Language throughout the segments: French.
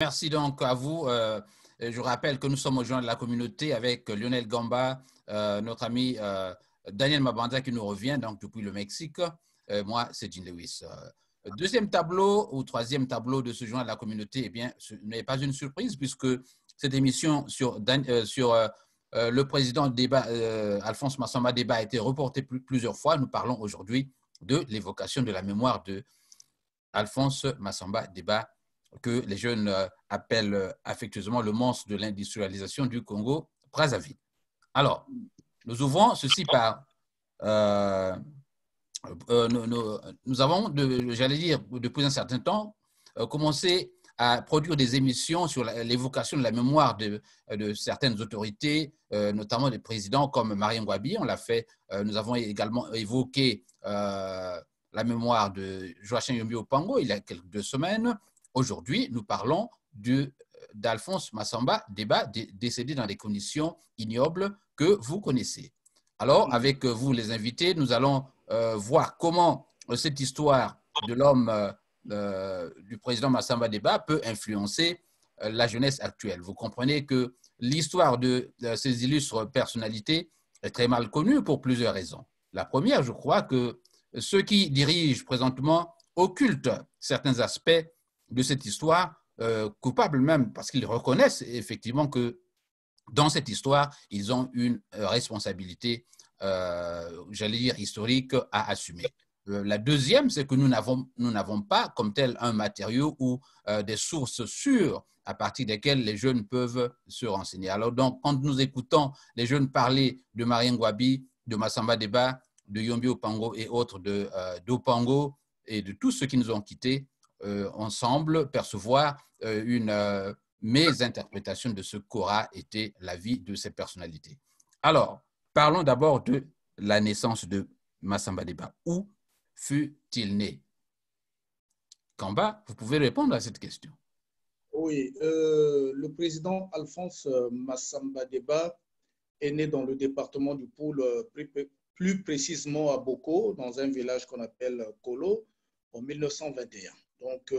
Merci donc à vous. Je rappelle que nous sommes au joint de la communauté avec Lionel Gamba, notre ami Daniel Mabanda qui nous revient donc depuis le Mexique. Moi, c'est Jean Lewis. Deuxième tableau ou troisième tableau de ce joint de la communauté, eh bien, ce n'est pas une surprise puisque cette émission sur le président débat, Alphonse Massamba Débat a été reportée plusieurs fois. Nous parlons aujourd'hui de l'évocation de la mémoire de Alphonse Massamba Débat, que les jeunes appellent affectueusement le monstre de l'industrialisation du Congo, Brazzaville. Alors, nous ouvrons ceci par... nous avons, j'allais dire, depuis un certain temps, commencé à produire des émissions sur l'évocation de la mémoire de certaines autorités, notamment des présidents comme Marien Ngouabi. On l'a fait. Nous avons également évoqué la mémoire de Joachim Yombi Opango il y a quelques 2 semaines. Aujourd'hui, nous parlons d'Alphonse Massamba Débat, décédé dans des conditions ignobles que vous connaissez. Alors, avec vous les invités, nous allons voir comment cette histoire de l'homme du président Massamba Débat peut influencer la jeunesse actuelle. Vous comprenez que l'histoire de ces illustres personnalités est très mal connue pour plusieurs raisons. La première, je crois que ceux qui dirigent présentement occultent certains aspects de cette histoire, coupables même, parce qu'ils reconnaissent effectivement que dans cette histoire, ils ont une responsabilité, j'allais dire, historique à assumer. La deuxième, c'est que nous n'avons pas comme tel un matériau ou des sources sûres à partir desquelles les jeunes peuvent se renseigner. Alors donc, quand nous écoutons les jeunes parler de Marien Ngouabi, de Massamba Débat, de Yombi Opango et autres d'Opango et de tous ceux qui nous ont quittés, on semble percevoir une mésinterprétation de ce qu'aura été la vie de ces personnalités. Alors, parlons d'abord de la naissance de Massamba Débat. Où fut-il né? Kamba, vous pouvez répondre à cette question. Oui, le président Alphonse Massamba Débat est né dans le département du Poul, plus précisément à Boko, dans un village qu'on appelle Kolo, en 1921. Donc,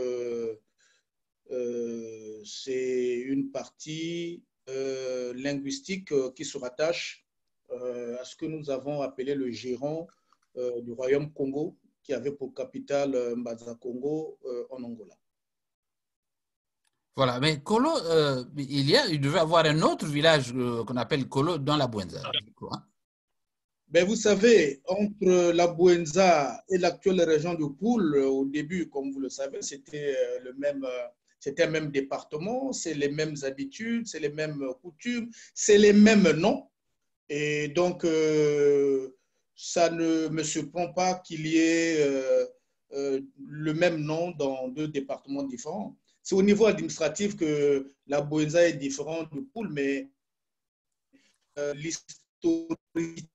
c'est une partie linguistique qui se rattache à ce que nous avons appelé le giron du royaume Congo, qui avait pour capitale Mbaza Congo en Angola. Voilà, mais Kolo, il devait avoir un autre village qu'on appelle Kolo dans la Bouenza. Ben, vous savez, entre la Bouenza et l'actuelle région de Poul, au début, comme vous le savez, c'était un même département, c'est les mêmes habitudes, c'est les mêmes coutumes, c'est les mêmes noms. Et donc, ça ne me surprend pas qu'il y ait le même nom dans 2 départements différents. C'est au niveau administratif que la Bouenza est différente de Poul, mais l'historique,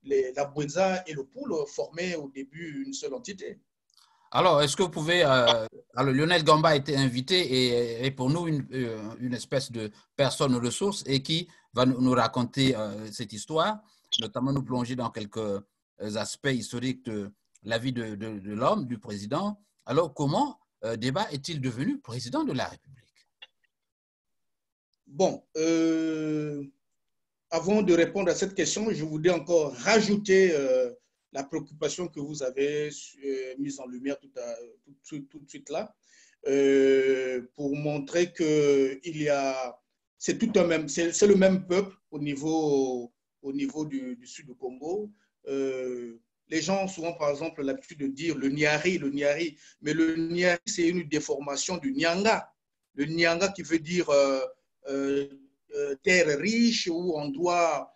la Bouenza et le Poul formaient au début une seule entité. Alors, est-ce que vous pouvez... alors, Lionel Gamba a été invité et est pour nous une espèce de personne ressource et qui va nous raconter cette histoire, notamment nous plonger dans quelques aspects historiques de la vie de l'homme, du président. Alors, comment Débat est-il devenu président de la République? Bon, avant de répondre à cette question, je voudrais encore rajouter la préoccupation que vous avez mise en lumière tout de suite là, pour montrer que c'est le même peuple au niveau du sud du Congo. Les gens ont souvent, par exemple, l'habitude de dire le Niari, mais le Niari, c'est une déformation du Nyanga. Le Nyanga qui veut dire terre riche ou endroit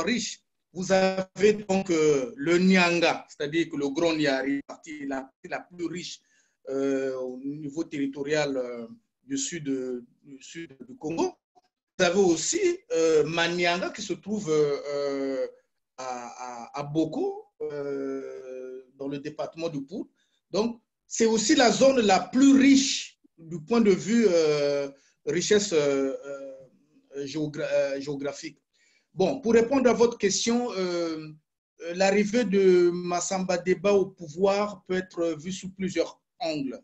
riche. Vous avez donc le Nyanga, c'est-à-dire que le Grand Niari, la partie la plus riche au niveau territorial du sud du Congo. Vous avez aussi Manyanga qui se trouve à Boko, dans le département du Poul. Donc, c'est aussi la zone la plus riche du point de vue richesse géographique. Bon, pour répondre à votre question, l'arrivée de Massamba Débat au pouvoir peut être vue sous plusieurs angles.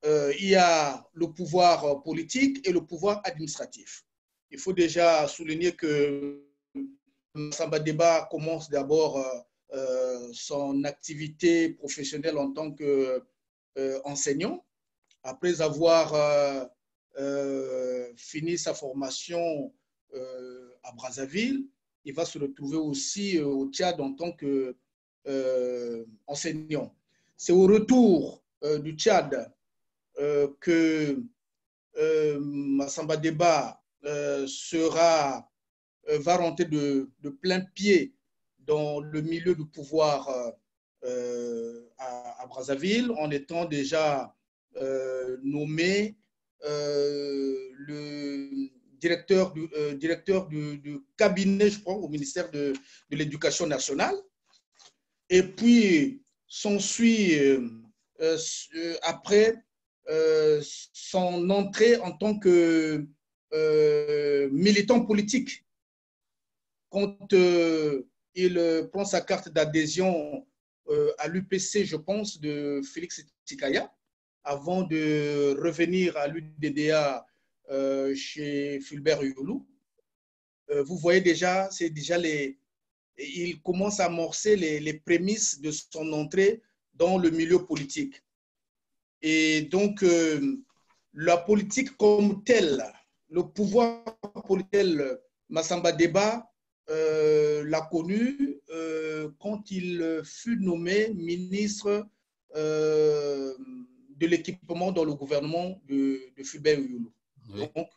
il y a le pouvoir politique et le pouvoir administratif. Il faut déjà souligner que Massamba Deba commence d'abord son activité professionnelle en tant qu'enseignant. Après avoir fini sa formation à Brazzaville, il va se retrouver aussi au Tchad en tant qu'enseignant. C'est au retour du Tchad que Massamba Deba va rentrer de plein pied dans le milieu du pouvoir à Brazzaville, en étant déjà nommé le directeur du cabinet, je crois, au ministère de l'Éducation nationale. Et puis, s'ensuit après son entrée en tant que militant politique. Quand il prend sa carte d'adhésion à l'UPC, je pense, de Félix Tikaya, avant de revenir à l'UDDA chez Fulbert Yulu. Vous voyez déjà, il commence à amorcer les prémices de son entrée dans le milieu politique. Et donc, la politique comme telle, le pouvoir comme tel, Massamba Deba l'a connu quand il fut nommé ministre de l'équipement dans le gouvernement de Fulbert Yulu. Oui. Donc,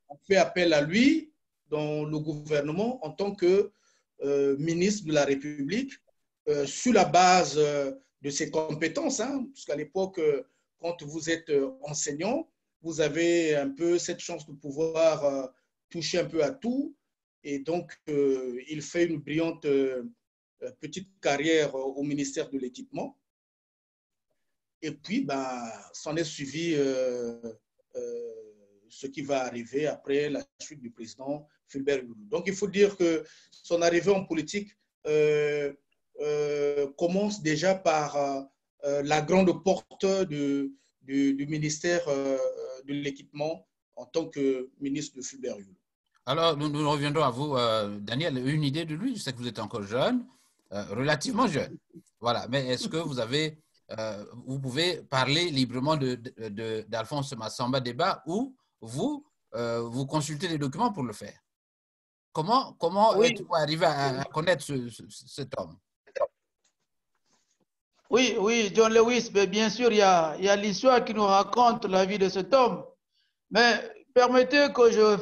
on fait appel à lui dans le gouvernement en tant que ministre de la République sur la base de ses compétences, hein, parce qu'à l'époque, quand vous êtes enseignant, vous avez un peu cette chance de pouvoir toucher un peu à tout. Et donc, il fait une brillante petite carrière au ministère de l'Équipement. Et puis, s'en est suivi ce qui va arriver après la chute du président Fulbert Yulu. Donc, il faut dire que son arrivée en politique commence déjà par la grande porte du ministère de l'Équipement en tant que ministre de Fulbert Yulu. Alors, nous reviendrons à vous, Daniel. Une idée de lui? Je sais que vous êtes encore jeune, relativement jeune. Voilà. Mais est-ce que vous pouvez parler librement d'Alphonse Massamba Deba ou vous consultez les documents pour le faire? Comment oui. Êtes-vous arrivé à connaître cet homme? Oui, John Lewis, mais bien sûr, il y a l'histoire qui nous raconte la vie de cet homme. Mais permettez que je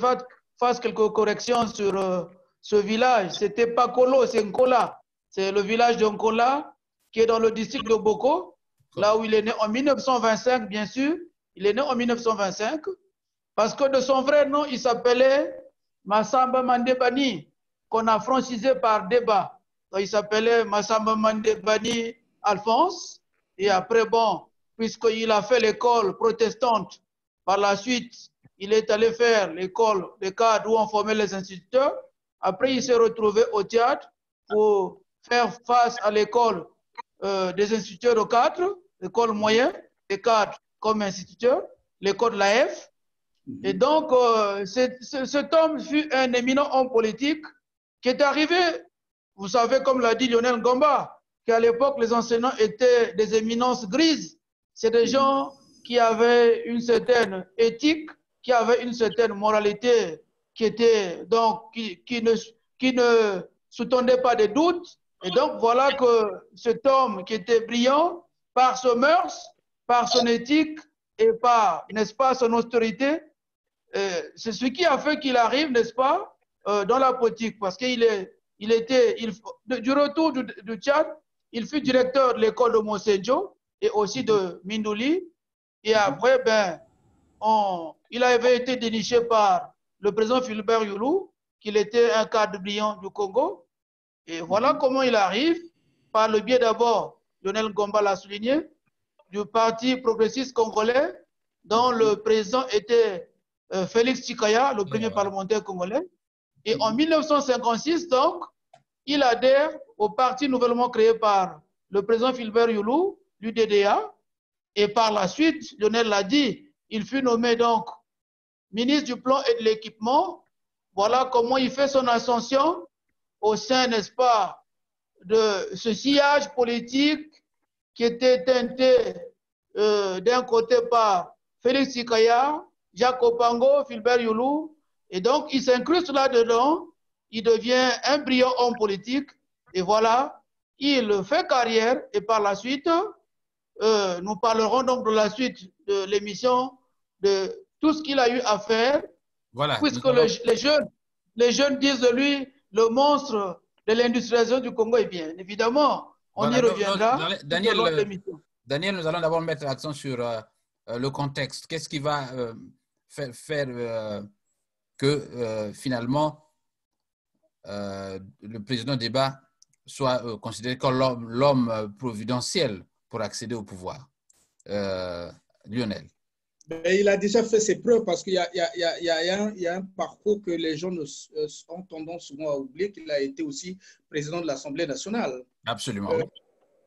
fasse quelques corrections sur ce village. Ce n'était pas Kolo, c'est Nkola. C'est le village de Nkola qui est dans le district de Boko, là où il est né en 1925, bien sûr. Il est né en 1925 parce que de son vrai nom, il s'appelait Massamba Mandebani, qu'on a francisé par Deba. Donc, il s'appelait Massamba Mandebani Alphonse. Et après, bon, puisqu'il a fait l'école protestante, par la suite, il est allé faire l'école des cadres où on formait les instituteurs. Après, il s'est retrouvé au théâtre pour faire face à l'école des instituteurs de cadres, l'école moyenne, des cadres comme instituteurs, l'école de l'AF. Et donc, cet homme fut un éminent homme politique qui est arrivé, vous savez, comme l'a dit Lionel Ngomba, qu'à l'époque, les enseignants étaient des éminences grises. C'est des gens qui avaient une certaine éthique, qui avaient une certaine moralité, qui était donc qui ne sous-tendait pas de doutes. Et donc voilà que cet homme qui était brillant par ses mœurs, par son éthique et par, n'est-ce pas, son austérité, c'est ce qui a fait qu'il arrive, n'est-ce pas, dans la politique, parce qu'il du retour du Tchad, il fut directeur de l'école de Monsenjo et aussi de Mindouli. Et après, il avait été déniché par le président Fulbert Yulu, qu'il était un cadre brillant du Congo. Et voilà comment il arrive, par le biais d'abord, Lionel Ngomba l'a souligné, du Parti progressiste congolais, dont le président était Félix Tikaya, le premier parlementaire congolais. Et en 1956, donc, il adhère au parti nouvellement créé par le président Fulbert Yulu, l'UDDA. Et par la suite, Lionel l'a dit, il fut nommé donc ministre du Plan et de l'Équipement. Voilà comment il fait son ascension au sein, n'est-ce pas, de ce sillage politique qui était teinté d'un côté par Félix Sikaya, Jacques Opango, Philbert Youlou. Et donc, il s'incruste là-dedans. Il devient un brillant homme politique. Et voilà, il fait carrière. Et par la suite, nous parlerons donc de la suite de l'émission, de tout ce qu'il a eu à faire. Voilà. Puisque les jeunes disent de lui le monstre de l'industrialisation du Congo. Et bien évidemment, on Voilà. y reviendra. Daniel, nous allons d'abord mettre l'accent sur le contexte. Qu'est-ce qui va faire que finalement le président Déba soit considéré comme l'homme providentiel pour accéder au pouvoir? Lionel. Il a déjà fait ses preuves parce qu'il y a un parcours que les gens ont tendance souvent à oublier, qu'il a été aussi président de l'Assemblée nationale. Absolument.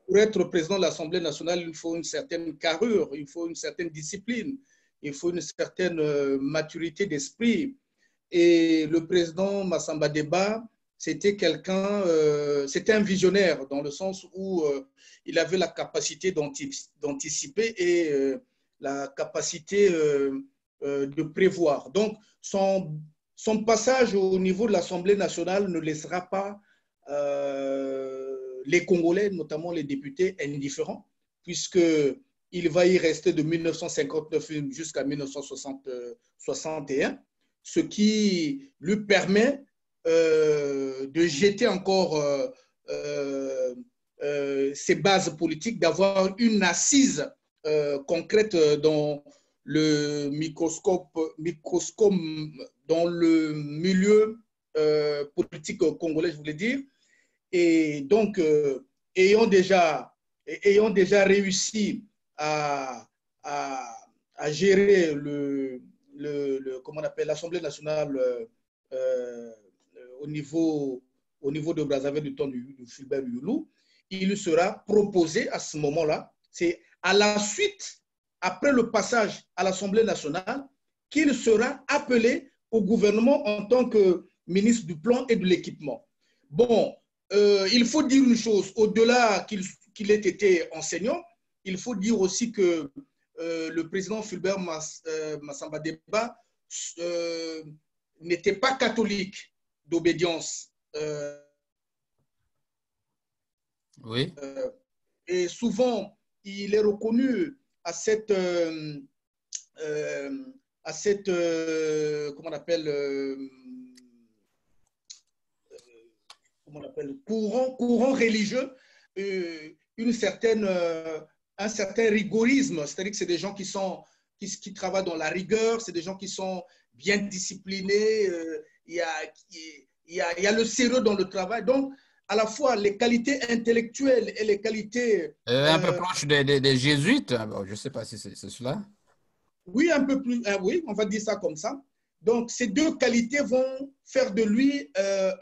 Pour être président de l'Assemblée nationale, il faut une certaine carrure, il faut une certaine discipline, il faut une certaine maturité d'esprit. Et le président Massamba Déba, c'était c'était un visionnaire dans le sens où il avait la capacité d'anticiper et la capacité de prévoir. Donc, son passage au niveau de l'Assemblée nationale ne laissera pas les Congolais, notamment les députés, indifférents, puisqu'il va y rester de 1959 jusqu'à 1961, ce qui lui permet de jeter encore ses bases politiques, d'avoir une assise concrète dans le dans le milieu politique congolais, je voulais dire. Et donc, ayant déjà réussi à gérer comment on appelle, l'Assemblée nationale au niveau de Brazzaville du temps de Philbert Youlou, il sera proposé à ce moment-là, c'est à la suite, après le passage à l'Assemblée nationale, qu'il sera appelé au gouvernement en tant que ministre du Plan et de l'Équipement. Bon, il faut dire une chose, au-delà qu'il ait été enseignant, il faut dire aussi que le président Fulbert Massamba Déba n'était pas catholique d'obédience. Oui. Et souvent, il est reconnu à cette comment on appelle, courant religieux, un certain rigorisme, c'est-à-dire que c'est des gens qui travaillent dans la rigueur, c'est des gens qui sont bien disciplinés, il y a le sérieux dans le travail. Donc, à la fois les qualités intellectuelles et les qualités… un peu proche des jésuites, je ne sais pas si c'est cela. Oui, un peu plus, oui, on va dire ça comme ça. Donc, ces deux qualités vont faire de lui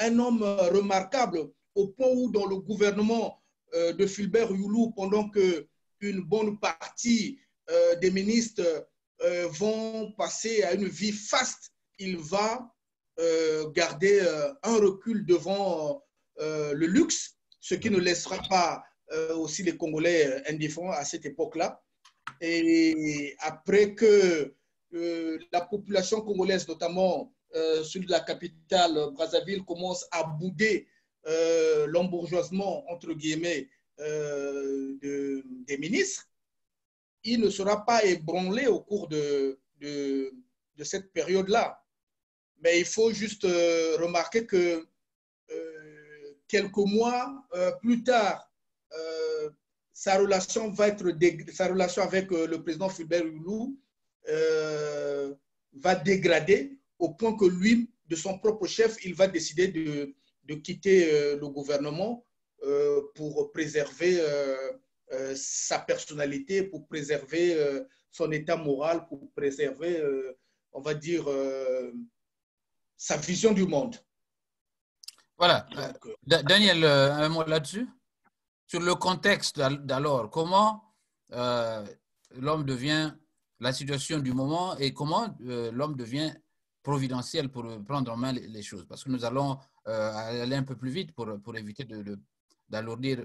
un homme remarquable, au point où dans le gouvernement de Philbert Youlou, pendant qu'une bonne partie des ministres vont passer à une vie faste, il va garder un recul devant le luxe, ce qui ne laissera pas aussi les Congolais indifférents à cette époque-là. Et après que la population congolaise, notamment celle de la capitale Brazzaville, commence à bouder l'embourgeoisement, entre guillemets, des ministres, il ne sera pas ébranlé au cours de cette période-là. Mais il faut juste remarquer que quelques mois plus tard, sa relation avec le président Fulbert Youlou va dégrader au point que lui, de son propre chef, il va décider de quitter le gouvernement pour préserver sa personnalité, pour préserver son état moral, pour préserver, on va dire, sa vision du monde. Voilà. Donc, Daniel, un mot là-dessus? Sur le contexte d'alors, comment l'homme devient la situation du moment et comment l'homme devient providentiel pour prendre en main les choses. Parce que nous allons aller un peu plus vite pour éviter d'alourdir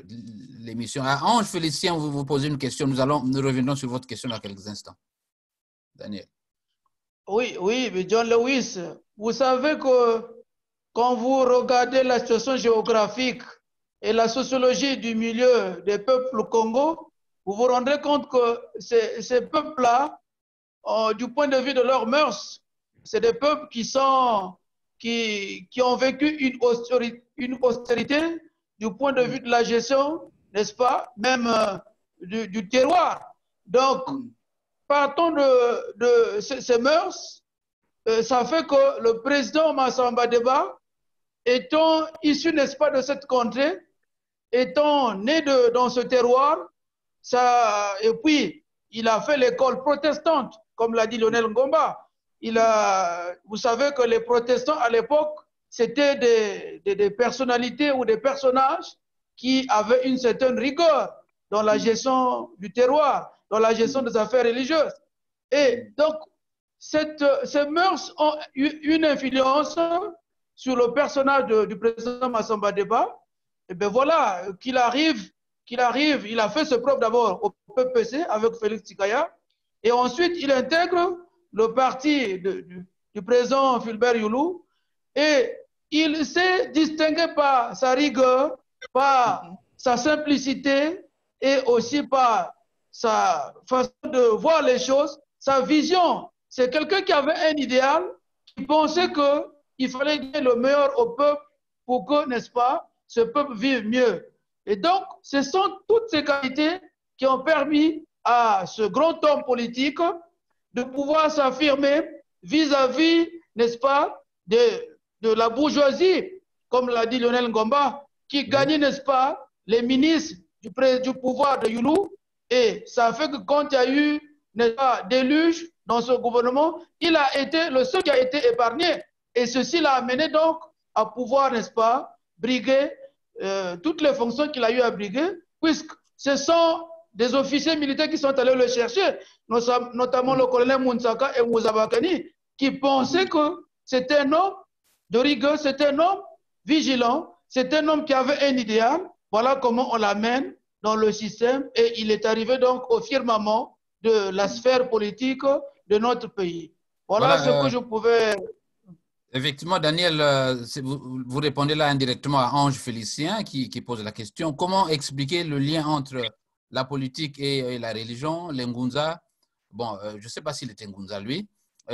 l'émission. À Ange Félicien, vous posez une question. Nous reviendrons sur votre question dans quelques instants. Daniel. Oui, oui, mais John Lewis, vous savez que quand vous regardez la situation géographique et la sociologie du milieu des peuples Congo, vous vous rendrez compte que ces peuples-là, du point de vue de leurs mœurs, c'est des peuples qui ont vécu une austérité du point de vue de la gestion, n'est-ce pas, même du terroir. Donc, partons de ces mœurs, ça fait que le président Massamba Deba, étant issu, n'est-ce pas, de cette contrée, étant né dans ce terroir, et puis il a fait l'école protestante, comme l'a dit Lionel Ngomba. Vous savez que les protestants à l'époque, c'était des personnalités ou des personnages qui avaient une certaine rigueur dans la gestion du terroir, dans la gestion des affaires religieuses. Et donc, ces mœurs ont eu une influence sur le personnage du président Massamba Deba. Et bien voilà, qu'il arrive, il a fait ses preuves d'abord au PPC avec Félix Tikaya, et ensuite il intègre le parti du président Fulbert Youlou, et il s'est distingué par sa rigueur, par sa simplicité, et aussi par sa façon de voir les choses, sa vision. C'est quelqu'un qui avait un idéal, qui pensait qu'il fallait donner le meilleur au peuple pour que, n'est-ce pas, ce peuple vive mieux. Et donc, ce sont toutes ces qualités qui ont permis à ce grand homme politique de pouvoir s'affirmer vis-à-vis, n'est-ce pas, de la bourgeoisie, comme l'a dit Lionel Ngomba, qui gagnait, n'est-ce pas, les ministres du pouvoir de Youlou. Et ça fait que quand il y a eu, n'est-ce pas, déluge dans ce gouvernement, il a été le seul qui a été épargné. Et ceci l'a amené donc à pouvoir, n'est-ce pas, briguer toutes les fonctions qu'il a eu à briguer, puisque ce sont des officiers militaires qui sont allés le chercher, notamment le colonel Mounsaka et Mouzabakani, qui pensaient que c'était un homme de rigueur, c'était un homme vigilant, c'était un homme qui avait un idéal. Voilà comment on l'amène dans le système, et il est arrivé donc au firmament de la sphère politique de notre pays. Voilà ce que je pouvais... Effectivement, Daniel, vous répondez là indirectement à Ange Félicien qui pose la question. Comment expliquer le lien entre la politique et la religion, l'Ngunza? Bon, je ne sais pas s'il était Ngunza, lui,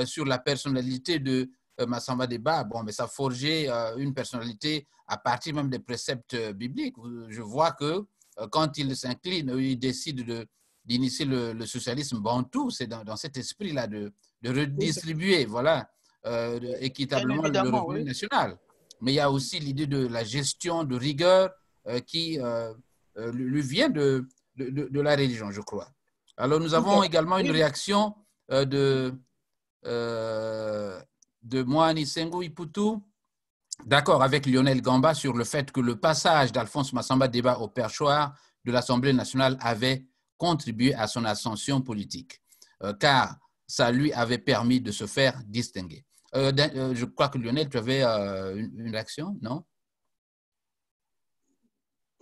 sur la personnalité de Massamba Deba. Bon, mais ça a forgé une personnalité à partir même des préceptes bibliques. Je vois que quand il s'incline, il décide d'initier le socialisme bantou, c'est dans cet esprit-là de redistribuer, voilà, équitablement le revenu national. Mais il y a aussi l'idée de la gestion de rigueur qui lui vient de la religion, je crois. Alors, nous avons également une réaction de Moani Sengu Iputu, d'accord avec Lionel Gamba sur le fait que le passage d'Alphonse Massamba Deba au perchoir de l'Assemblée nationale avait contribué à son ascension politique, car ça lui avait permis de se faire distinguer. Je crois que Lionel, tu avais une réaction, non?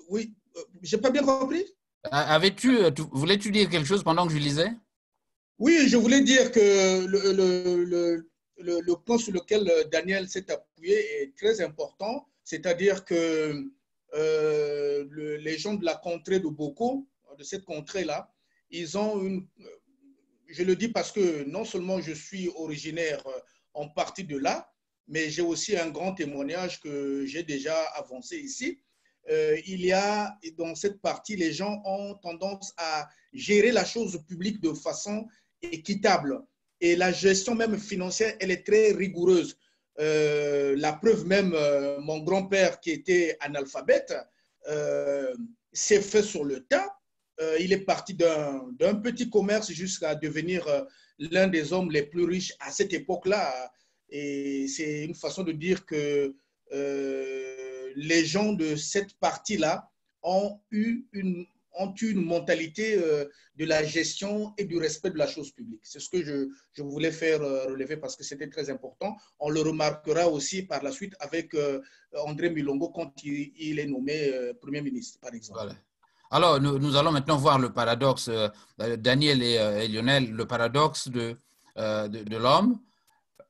Oui, je n'ai pas bien compris. Voulais-tu dire quelque chose pendant que je lisais? Oui, je voulais dire que le point sur lequel Daniel s'est appuyé est très important, c'est-à-dire que les gens de la contrée de Boko, de cette contrée-là, ils ont une... Je le dis parce que non seulement je suis originaire en partie de là, mais j'ai aussi un grand témoignage que j'ai déjà avancé ici. Il y a, dans cette partie, les gens ont tendance à gérer la chose publique de façon équitable. Et la gestion même financière, elle est très rigoureuse. La preuve même, mon grand-père qui était analphabète s'est fait sur le tas. Il est parti d'un petit commerce jusqu'à devenir l'un des hommes les plus riches à cette époque-là. Et c'est une façon de dire que les gens de cette partie-là ont eu ont une mentalité de la gestion et du respect de la chose publique. C'est ce que je voulais faire relever parce que c'était très important. On le remarquera aussi par la suite avec André Milongo quand il est nommé Premier ministre, par exemple. Voilà. Alors, nous allons maintenant voir le paradoxe, Daniel et Lionel, le paradoxe de l'homme.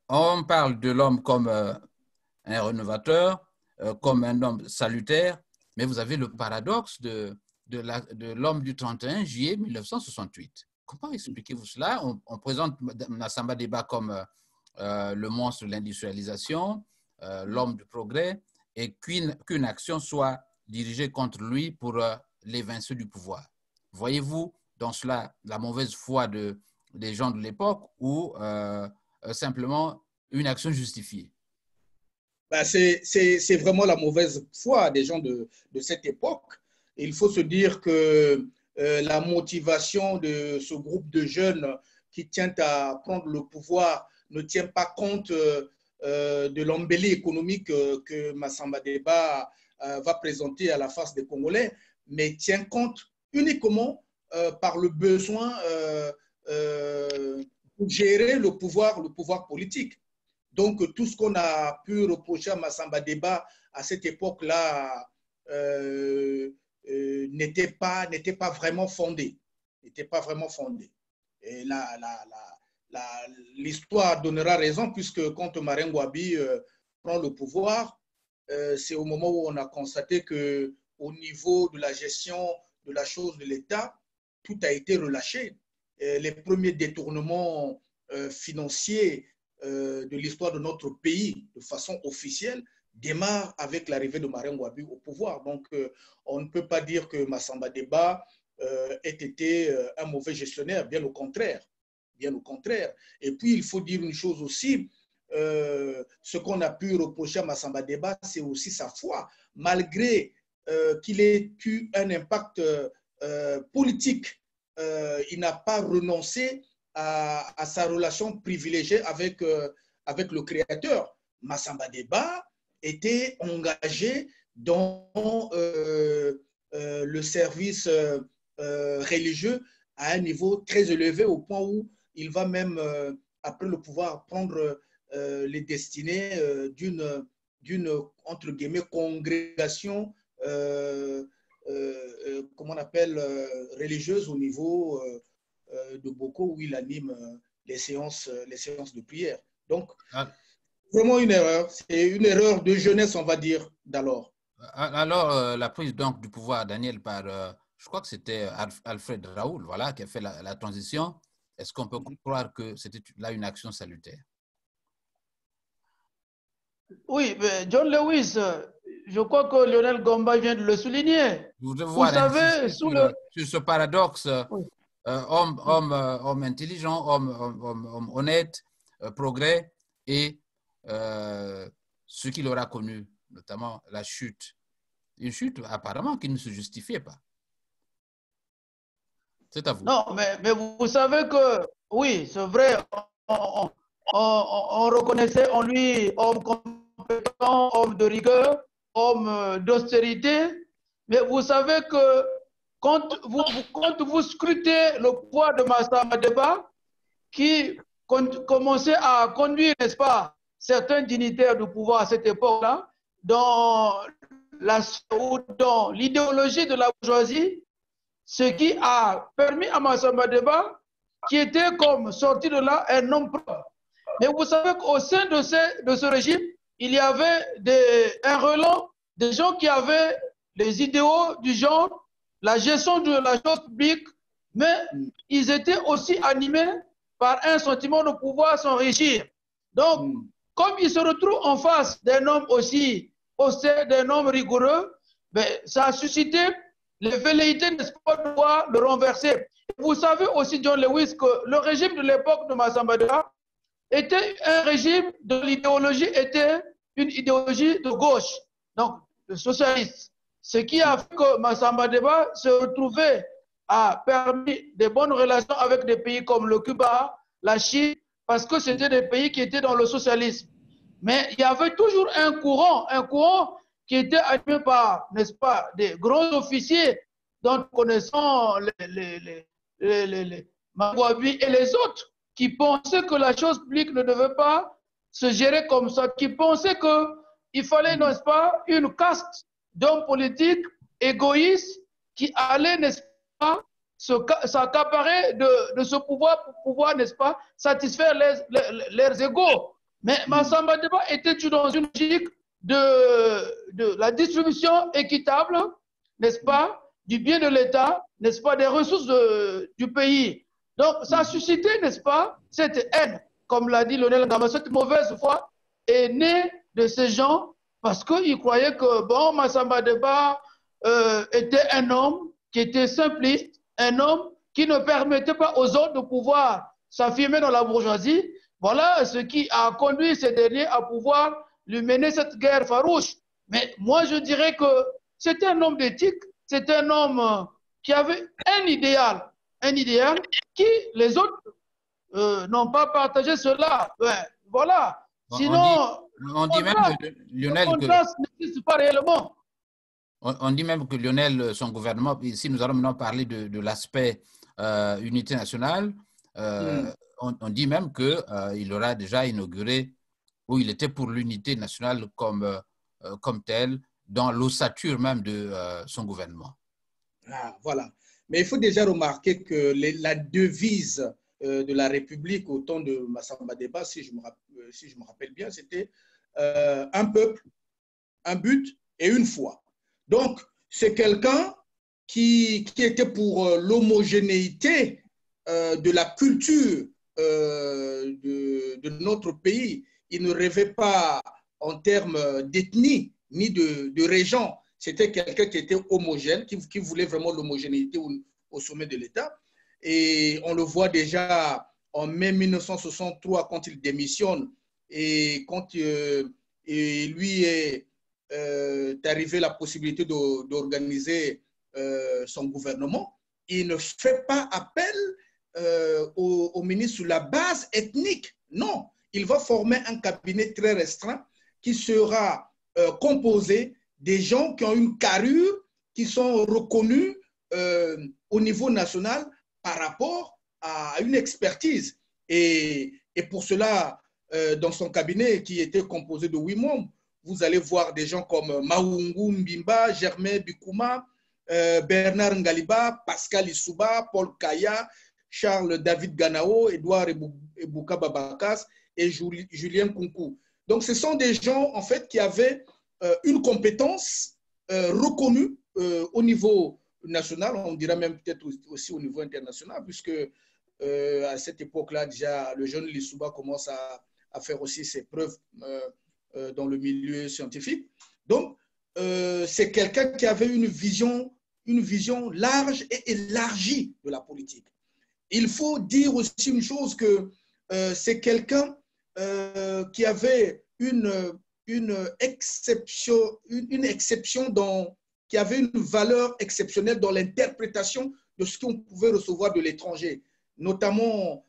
On parle de l'homme comme un rénovateur, comme un homme salutaire, mais vous avez le paradoxe de l'homme du 31 juillet 1968. Comment expliquez-vous cela? On présente Massamba Deba comme le monstre de l'industrialisation, l'homme du progrès, et qu'une action soit dirigée contre lui pour l'évincer du pouvoir. Voyez-vous dans cela la mauvaise foi des gens de l'époque ou simplement une action justifiée? Ben c'est vraiment la mauvaise foi des gens de cette époque. Il faut se dire que la motivation de ce groupe de jeunes qui tient à prendre le pouvoir ne tient pas compte de l'embellie économique que Massamba Deba va présenter à la face des Congolais, mais tient compte uniquement par le besoin pour gérer le pouvoir politique. Donc, tout ce qu'on a pu reprocher à Massamba Deba à cette époque-là n'était pas vraiment fondé. N'était pas vraiment fondé. Et l'histoire donnera raison puisque quand Marien Ngouabi prend le pouvoir, c'est au moment où on a constaté qu'au niveau de la gestion de la chose de l'État, tout a été relâché. Les premiers détournements financiers de l'histoire de notre pays de façon officielle démarre avec l'arrivée de Marien Ngouabi au pouvoir. Donc, on ne peut pas dire que Massamba Deba ait été un mauvais gestionnaire, bien au contraire. Bien au contraire. Et puis, il faut dire une chose aussi, ce qu'on a pu reprocher à Massamba Deba, c'est aussi sa foi. Malgré qu'il ait eu un impact politique, il n'a pas renoncé à sa relation privilégiée avec le créateur. Massamba Deba était engagé dans le service religieux à un niveau très élevé au point où il va même, après le pouvoir, prendre les destinées d'une, entre guillemets, congrégation, comment on appelle, religieuse au niveau de Boko, où il anime les séances de prière. Donc, vraiment une erreur. C'est une erreur de jeunesse, on va dire, d'alors. Alors, la prise donc du pouvoir, Daniel, par, je crois que c'était Alfred Raoul, voilà, qui a fait la transition. Est-ce qu'on peut croire que c'était là une action salutaire? Oui, mais John Lewis, je crois que Lionel Gomba vient de le souligner. Vous savez, sur ce paradoxe, oui. Homme intelligent, homme honnête, progrès, et ce qu'il aura connu, notamment la chute. Une chute apparemment qui ne se justifiait pas. C'est à vous. Non, mais vous savez que, oui, c'est vrai, on reconnaissait en lui homme compétent, homme de rigueur, homme d'austérité, mais vous savez que quand vous scrutez le poids de Massamba Deba, qui commençait à conduire, n'est-ce pas, certains dignitaires du pouvoir à cette époque-là, dans l'idéologie de la bourgeoisie, ce qui a permis à Massamba Deba, qui était comme sorti de là un homme propre. Mais vous savez qu'au sein de ce régime, il y avait un relent, des gens qui avaient les idéaux du genre, la gestion de la chose publique, mais ils étaient aussi animés par un sentiment de pouvoir s'enrichir. Donc, comme ils se retrouvent en face d'un homme aussi austère, d'un homme rigoureux, ben, ça a suscité les velléités, n'est-ce pas, de pouvoir le renverser. Vous savez aussi, John Lewis, que le régime de l'époque de Massamba Deba était un régime dont l'idéologie était une idéologie de gauche, donc le socialiste. Ce qui a fait que Massamba Deba se retrouvait a permis de bonnes relations avec des pays comme le Cuba, la Chine, parce que c'était des pays qui étaient dans le socialisme. Mais il y avait toujours un courant qui était animé par, n'est-ce pas, des grands officiers dont nous connaissons les Mabouabi et les autres, qui pensaient que la chose publique ne devait pas se gérer comme ça, qui pensaient qu'il fallait, n'est-ce pas, une caste d'hommes politiques égoïstes qui allaient, n'est-ce pas, s'accaparer de ce pouvoir pour pouvoir, n'est-ce pas, satisfaire leurs égaux. Mais Massamba Deba était dans une logique de la distribution équitable, n'est-ce pas, du bien de l'État, n'est-ce pas, des ressources du pays. Donc, ça a suscité, n'est-ce pas, cette haine, comme l'a dit Lionel Ngama, cette mauvaise foi est née de ces gens parce qu'ils croyaient que, bon, Massamba Deba était un homme qui était simpliste, un homme qui ne permettait pas aux autres de pouvoir s'affirmer dans la bourgeoisie. Voilà ce qui a conduit ces derniers à pouvoir lui mener cette guerre farouche. Mais moi, je dirais que c'était un homme d'éthique, c'était un homme qui avait un idéal qui les autres n'ont pas partagé cela. Ouais, voilà. Sinon, on dit même que Lionel, n'existe pas réellement. On dit même que Lionel, son gouvernement, ici nous allons maintenant parler de l'aspect unité nationale, on dit même qu'il aura déjà inauguré, ou il était pour l'unité nationale comme telle, dans l'ossature même de son gouvernement. Ah, voilà. Mais il faut déjà remarquer que la devise de la République au temps de Massamba Deba, si je me rappelle bien, c'était un peuple, un but et une foi. Donc, c'est quelqu'un qui était pour l'homogénéité de la culture de notre pays. Il ne rêvait pas en termes d'ethnie ni de région. C'était quelqu'un qui était homogène, qui voulait vraiment l'homogénéité au sommet de l'État. Et on le voit déjà en mai 1963 quand il démissionne et quand lui est arrivé la possibilité d'organiser son gouvernement. Il ne fait pas appel au ministre sur la base ethnique. Non, il va former un cabinet très restreint qui sera composé des gens qui ont une carrure, qui sont reconnus au niveau national par rapport à une expertise. Et pour cela, dans son cabinet qui était composé de 8 membres, vous allez voir des gens comme Maungu Mbimba, Germain Bikouma, Bernard Ngaliba, Pascal Issouba, Paul Kaya, Charles David Ganao, Edouard Ebouka Babakas et Julien Kunku. Donc, ce sont des gens, en fait, qui avaient une compétence reconnue au niveau national, on dirait même peut-être aussi au niveau international, puisque à cette époque-là, déjà, le jeune Lissouba commence à faire aussi ses preuves dans le milieu scientifique. Donc, c'est quelqu'un qui avait une vision large et élargie de la politique. Il faut dire aussi une chose que c'est quelqu'un qui avait une exception qui avait une valeur exceptionnelle dans l'interprétation de ce qu'on pouvait recevoir de l'étranger, notamment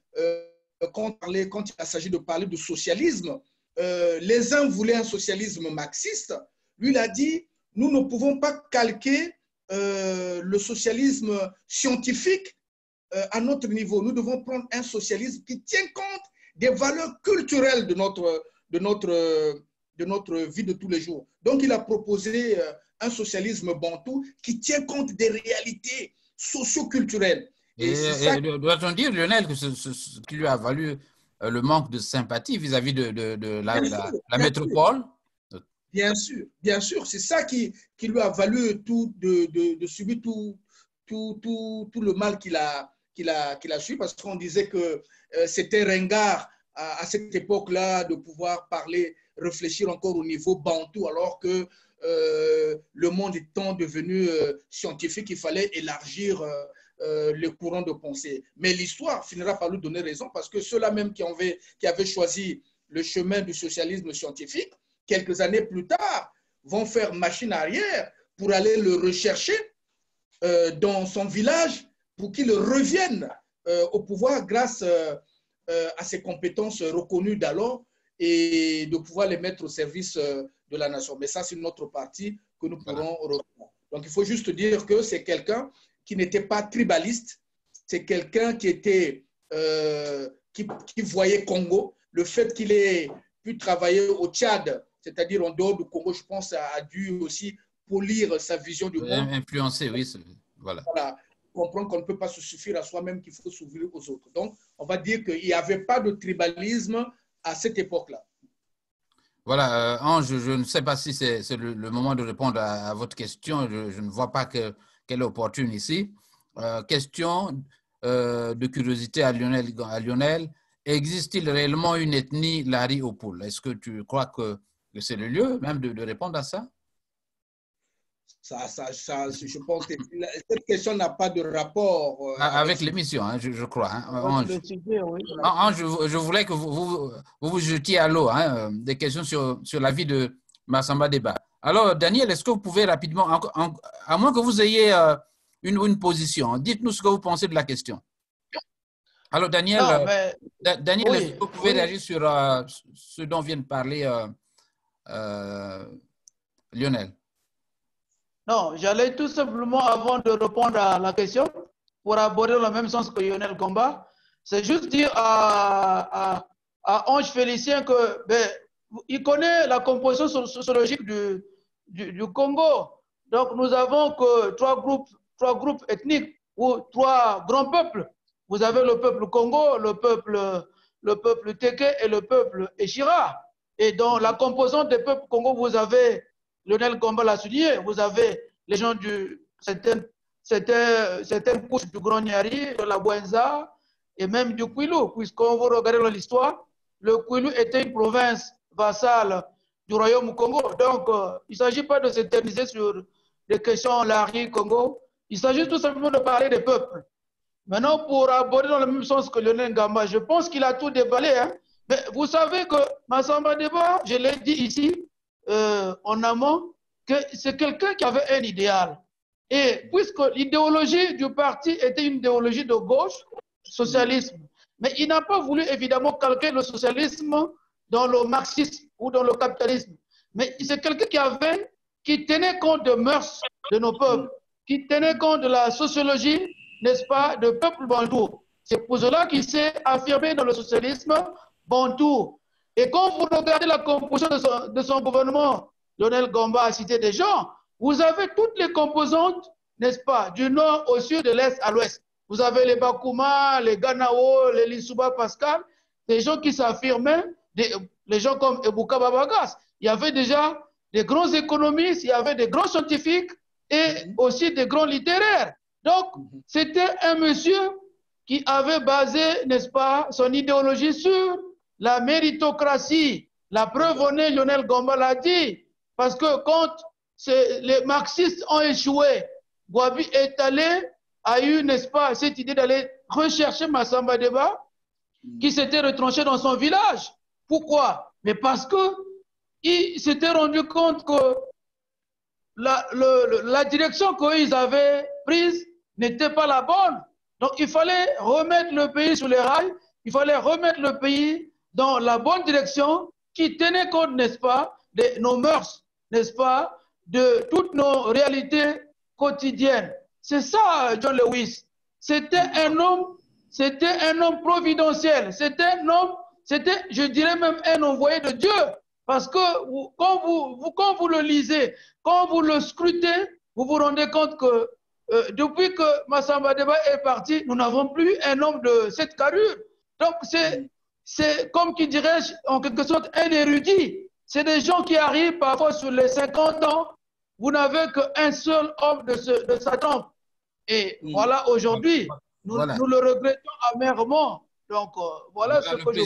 quand il s'agit de parler de socialisme. Les uns voulaient un socialisme marxiste. Lui, il a dit, nous ne pouvons pas calquer le socialisme scientifique à notre niveau. Nous devons prendre un socialisme qui tient compte des valeurs culturelles de notre vie de tous les jours. Donc, il a proposé un socialisme bantou qui tient compte des réalités socio-culturelles. Et doit-on dire, Lionel, que ce qui lui a valu le manque de sympathie vis-à-vis de la métropole? Bien sûr, c'est ça qui lui a valu de subir tout le mal qu'il a subi, parce qu'on disait que c'était ringard à cette époque-là de pouvoir réfléchir encore au niveau bantou, alors que le monde étant devenu scientifique, il fallait élargir le courant de pensée. Mais l'histoire finira par lui donner raison, parce que ceux-là même qui avaient choisi le chemin du socialisme scientifique, quelques années plus tard, vont faire machine arrière pour aller le rechercher dans son village pour qu'il revienne au pouvoir grâce à ses compétences reconnues d'alors et de pouvoir les mettre au service de la nation. Mais ça, c'est une autre partie que nous pourrons reprendre. Donc, il faut juste dire que c'est quelqu'un qui n'était pas tribaliste, c'est quelqu'un qui était, qui voyait Congo. Le fait qu'il ait pu travailler au Tchad, c'est-à-dire en dehors du Congo, je pense, a dû aussi polir sa vision du monde. Influencer, oui. Voilà. Voilà. Comprendre qu'on ne peut pas se suffire à soi-même, qu'il faut s'ouvrir aux autres. Donc, on va dire qu'il n'y avait pas de tribalisme à cette époque-là. Voilà, Ange, je ne sais pas si c'est le moment de répondre à votre question. Je ne vois pas qu'elle est opportune ici. Question de curiosité à Lionel. Existe-t-il réellement une ethnie Lari au Poul? Est-ce que tu crois que c'est le lieu même de répondre à ça? Je pense que cette question n'a pas de rapport avec l'émission, hein, je crois. Hein. Je voulais que vous jetiez à l'eau des questions sur la vie de Massamba Deba. Alors, Daniel, est-ce que vous pouvez rapidement, à moins que vous ayez une position, dites-nous ce que vous pensez de la question. Alors, Daniel, Daniel, oui, est-ce que vous pouvez réagir sur ce dont vient de parler Lionel? Non, j'allais tout simplement, avant de répondre à la question, pour aborder le même sens que Lionel Gomba, c'est juste dire à Ange Félicien que il connaît la composition sociologique du Congo. Donc, nous avons que trois groupes ethniques ou trois grands peuples. Vous avez le peuple Congo, le peuple Téké et le peuple Échira. Et dans la composante des peuples Congo, vous avez, Lionel Gomba l'a souligné, vous avez les gens certaines couches du Grand Nyari, de la Bouenza et même du Kwilu, puisqu'on vous regardez l'histoire, le Kwilu était une province vassale du royaume Congo. Donc, il ne s'agit pas de s'éterniser sur des questions Lari, Congo. Il s'agit tout simplement de parler des peuples. Maintenant, pour aborder dans le même sens que Lionel Gamba, je pense qu'il a tout déballé. Hein. Mais vous savez que Massamba Deba, je l'ai dit ici en amont, que c'est quelqu'un qui avait un idéal. Et puisque l'idéologie du parti était une idéologie de gauche, socialisme, mais il n'a pas voulu évidemment calquer le socialisme dans le marxisme ou dans le capitalisme. Mais c'est quelqu'un qui tenait compte des mœurs de nos peuples, qui tenait compte de la sociologie, n'est-ce pas, de peuple bantou. C'est pour cela qu'il s'est affirmé dans le socialisme bantou. Et quand vous regardez la composition de son gouvernement, Lionel Gomba a cité des gens, vous avez toutes les composantes, n'est-ce pas, du nord au sud, de l'est à l'ouest. Vous avez les Bakuma, les Ganao, les Lissouba Pascal, des gens qui s'affirmaient, les gens comme Ebouka Babagas. Il y avait déjà des grands économistes, il y avait des grands scientifiques et aussi des grands littéraires. Donc, c'était un monsieur qui avait basé, n'est-ce pas, son idéologie sur la méritocratie. La preuve en est, Lionel Gomba l'a dit, parce que quand les marxistes ont échoué, Gwabi est allé, a eu, n'est-ce pas, cette idée d'aller rechercher Massamba Deba, qui s'était retranché dans son village. Pourquoi? Mais parce qu'il s'était rendu compte que la direction qu'ils avaient prise n'était pas la bonne. Donc, il fallait remettre le pays sur les rails, il fallait remettre le pays dans la bonne direction qui tenait compte, n'est-ce pas, de nos mœurs, n'est-ce pas, de toutes nos réalités quotidiennes. C'est ça, John Lewis. C'était un homme providentiel. C'était un homme, je dirais même un envoyé de Dieu. Parce que quand vous le lisez, quand vous le scrutez, vous vous rendez compte que depuis que Massamba Deba est parti, nous n'avons plus un homme de cette carrure. Donc, c'est comme qui dirait en quelque sorte un érudit. C'est des gens qui arrivent parfois sur les 50 ans. Vous n'avez qu'un seul homme de sa trempe. Et voilà, aujourd'hui, nous le regrettons amèrement. Donc, voilà ce que je voulais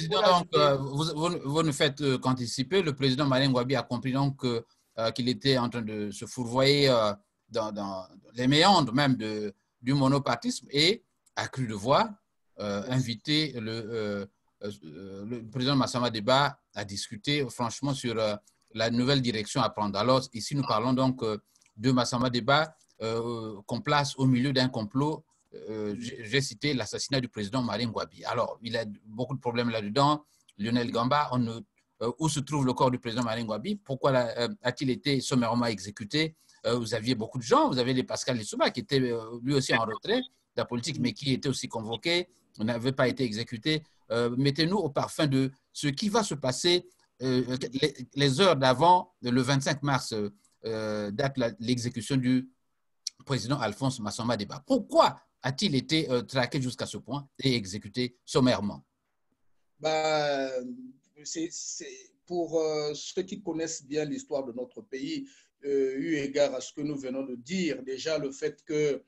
vous ne faites qu'anticiper. Le président Marien Ngouabi a compris donc qu'il était en train de se fourvoyer dans les méandres même du monopartisme et a cru devoir inviter le président Massamba Deba à discuter franchement sur la nouvelle direction à prendre. Alors, ici, nous parlons donc de Massamba Deba qu'on place au milieu d'un complot. J'ai cité l'assassinat du président Marien Ngouabi. Alors, il y a beaucoup de problèmes là-dedans. Lionel Gamba, où se trouve le corps du président Marien Ngouabi? Pourquoi a-t-il été sommairement exécuté? vous aviez beaucoup de gens, vous avez les Pascal Lissouba qui était lui aussi en retrait de la politique, mais qui était aussi convoqué, n'avait pas été exécuté. Mettez-nous au parfum de ce qui va se passer les heures d'avant, le 25 mars, date l'exécution du président Alphonse Massamba Deba. Pourquoi a-t-il été traqué jusqu'à ce point et exécuté sommairement? Pour ceux qui connaissent bien l'histoire de notre pays, eu égard à ce que nous venons de dire, déjà le fait que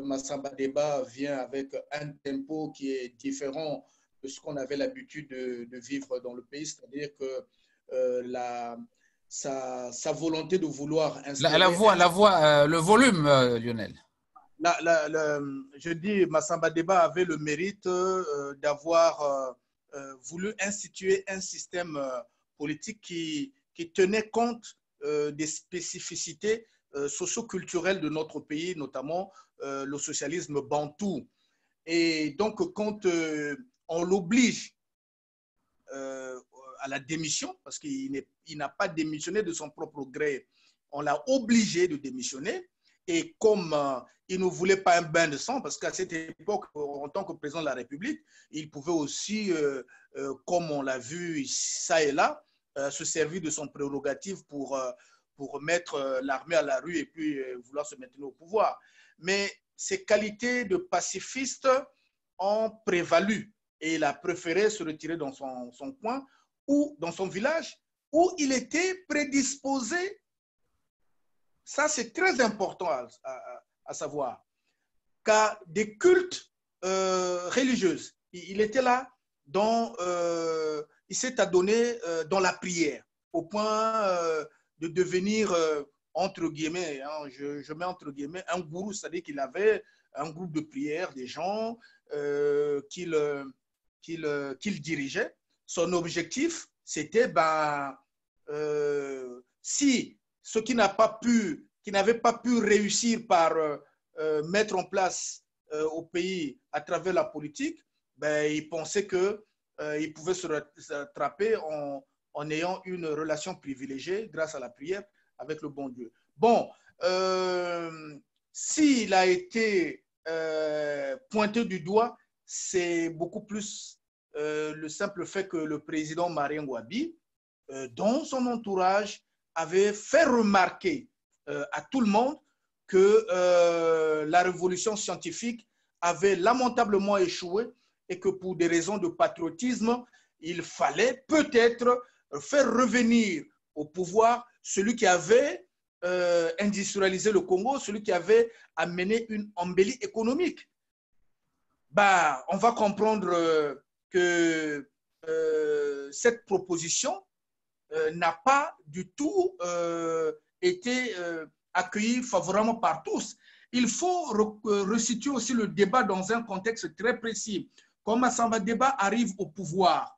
Massamba Deba vient avec un tempo qui est différent de ce qu'on avait l'habitude de vivre dans le pays, c'est-à-dire que sa volonté de vouloir installer… le volume, Lionel. Je dis, Massamba Deba avait le mérite d'avoir voulu instituer un système politique qui tenait compte des spécificités socio-culturelles de notre pays, notamment le socialisme bantou. Et donc, quand on l'oblige à la démission, parce qu'il n'a pas démissionné de son propre gré, on l'a obligé de démissionner. Et comme il ne voulait pas un bain de sang, parce qu'à cette époque, en tant que président de la République, il pouvait aussi, comme on l'a vu ça et là, se servir de son prérogative pour mettre l'armée à la rue et puis vouloir se maintenir au pouvoir. Mais ses qualités de pacifiste ont prévalu et il a préféré se retirer dans son coin ou dans son village où il était prédisposé. Ça, c'est très important à savoir, qu'à des cultes religieux. Il était là, il s'est adonné dans la prière, au point de devenir, entre guillemets, hein, je mets entre guillemets, un gourou, c'est-à-dire qu'il avait un groupe de prière, des gens qu'il dirigeait. Son objectif, c'était, si ce qui n'avait pas pu réussir par mettre en place au pays à travers la politique, il pensait qu'il pouvait se rattraper en ayant une relation privilégiée grâce à la prière avec le bon Dieu. Bon, s'il a été pointé du doigt, c'est beaucoup plus le simple fait que le président Marien Ngouabi, dans son entourage, avait fait remarquer à tout le monde que la révolution scientifique avait lamentablement échoué et que pour des raisons de patriotisme, il fallait peut-être faire revenir au pouvoir celui qui avait industrialisé le Congo, celui qui avait amené une embellie économique. On va comprendre que cette proposition n'a pas du tout été accueillie favorablement par tous. Il faut resituer aussi le débat dans un contexte très précis. Quand Massamba Deba arrive au pouvoir,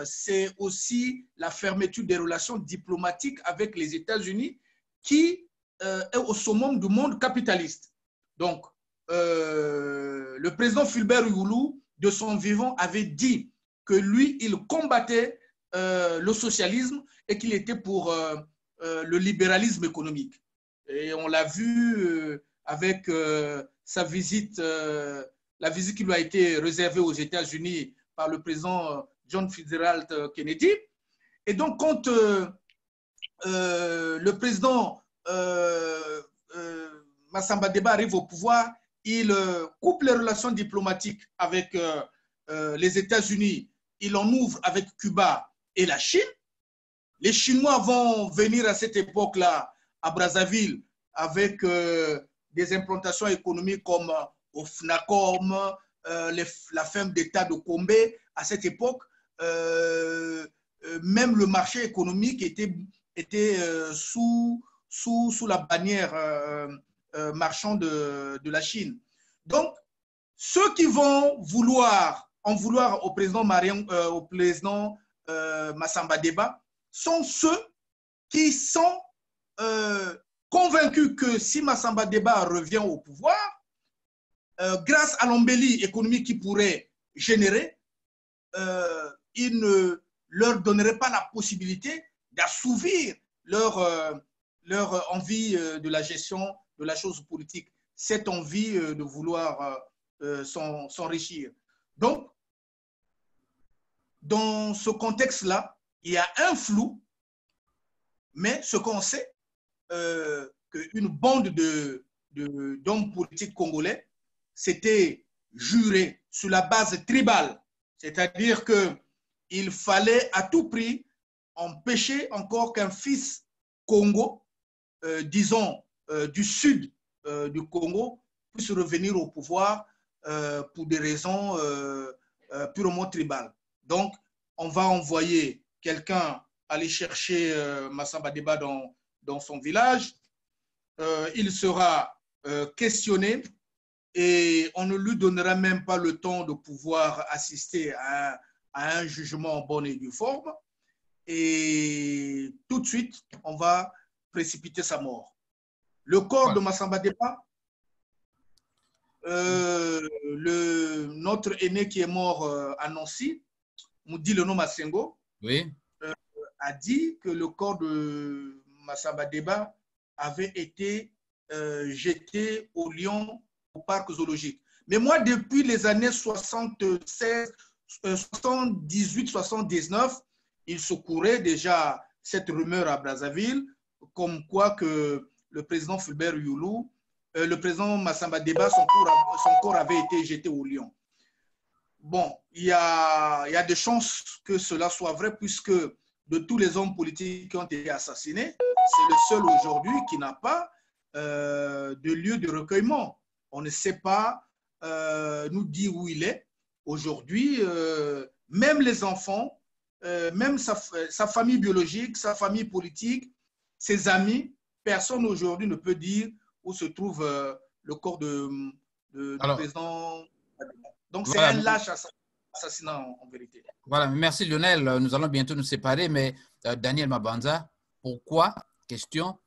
c'est aussi la fermeture des relations diplomatiques avec les États-Unis qui est au summum du monde capitaliste. Donc, le président Fulbert Youlou, de son vivant, avait dit que lui, il combattait le socialisme et qu'il était pour le libéralisme économique. Et on l'a vu avec sa visite, la visite qui lui a été réservée aux États-Unis par le président John Fitzgerald Kennedy. Et donc, quand le président Massamba Deba arrive au pouvoir, il coupe les relations diplomatiques avec les États-Unis, il en ouvre avec Cuba et la Chine. Les Chinois vont venir à cette époque-là à Brazzaville avec des implantations économiques comme au FNACOM, la ferme d'État de Kombe. À cette époque, même le marché économique était sous la bannière marchande de la Chine. Donc, ceux qui vont en vouloir au président Massamba Deba sont ceux qui sont convaincus que si Massamba Deba revient au pouvoir, grâce à l'embellie économique qu'il pourrait générer, il ne leur donnerait pas la possibilité d'assouvir leurs leur envie de la gestion de la chose politique, cette envie de vouloir s'enrichir. Donc, dans ce contexte-là, il y a un flou, mais ce qu'on sait, qu'une bande d'hommes politiques congolais s'était juré sur la base tribale, c'est-à-dire qu'il fallait à tout prix empêcher encore qu'un fils Congo, disons du sud du Congo, puisse revenir au pouvoir pour des raisons purement tribales. Donc, on va envoyer quelqu'un aller chercher Massamba Deba dans son village. Il sera questionné et on ne lui donnera même pas le temps de pouvoir assister à un jugement en bonne et due forme. Et tout de suite, on va précipiter sa mort. Le corps de Massamba Deba, notre aîné qui est mort à Nancy, Moudi Leno Massengo, oui, a dit que le corps de Massamba Deba avait été jeté au lion au parc zoologique. Mais moi, depuis les années 76, 78, 79, il se courait déjà cette rumeur à Brazzaville, comme quoi que le président Fulbert Youlou, le président Massamba Deba, son corps avait été jeté au lion. Bon, il y a des chances que cela soit vrai, puisque de tous les hommes politiques qui ont été assassinés, c'est le seul aujourd'hui qui n'a pas de lieu de recueillement. On ne sait pas nous dire où il est. Aujourd'hui, même les enfants, même sa famille biologique, sa famille politique, ses amis, personne aujourd'hui ne peut dire où se trouve le corps du président. Donc, c'est un lâche assassinat en vérité. Voilà, merci Lionel. Nous allons bientôt nous séparer, mais Daniel Mabanza, pourquoi, question,